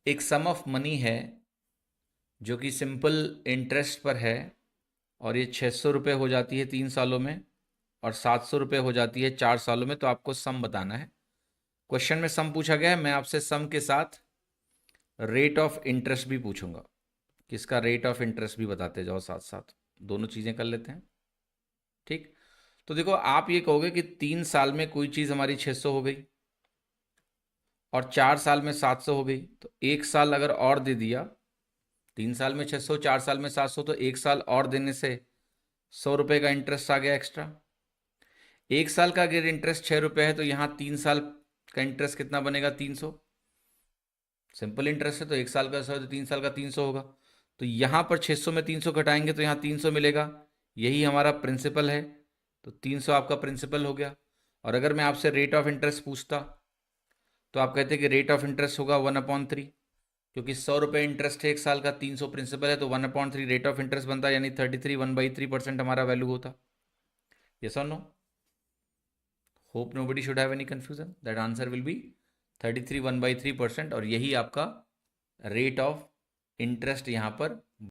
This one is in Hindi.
एक सम ऑफ मनी है जो कि सिंपल इंटरेस्ट पर है, और ये 600 रुपये हो जाती है 3 सालों में, और 700 रुपये हो जाती है 4 सालों में। तो आपको सम बताना है। क्वेश्चन में सम पूछा गया है, मैं आपसे सम के साथ रेट ऑफ इंटरेस्ट भी पूछूंगा, किसका रेट ऑफ इंटरेस्ट भी बताते जाओ साथ साथ, दोनों चीज़ें कर लेते हैं। ठीक। तो देखो, आप ये कहोगे कि 3 साल में कोई चीज़ हमारी 600 हो गई और 4 साल में 700 हो गई, तो 1 साल अगर और दे दिया, 3 साल में 600, 4 साल में 700, तो 1 साल और देने से 100 रुपये का इंटरेस्ट आ गया एक्स्ट्रा। 1 साल का अगर इंटरेस्ट 6 रुपये है, तो यहाँ 3 साल का इंटरेस्ट कितना बनेगा? 300। सिंपल इंटरेस्ट है, तो 1 साल का 100 है, तो 3 साल का 300 होगा। तो यहाँ पर 600 में 300 घटाएंगे तो यहाँ 300 मिलेगा, यही हमारा प्रिंसिपल है। तो 300 आपका प्रिंसिपल हो गया। और अगर मैं आपसे रेट ऑफ इंटरेस्ट पूछता, तो आप कहते कि रेट ऑफ इंटरेस्ट होगा 1/3, क्योंकि 100 रुपये इंटरेस्ट है 1 साल का, 300 प्रिंसिपल है, तो 1/3 रेट ऑफ इंटरेस्ट बनता, यानी 33 1/3% हमारा वैल्यू होता। यस और no? Hope nobody should have any confusion. That answer will be 33 1/3%, और यही आपका रेट ऑफ इंटरेस्ट यहाँ पर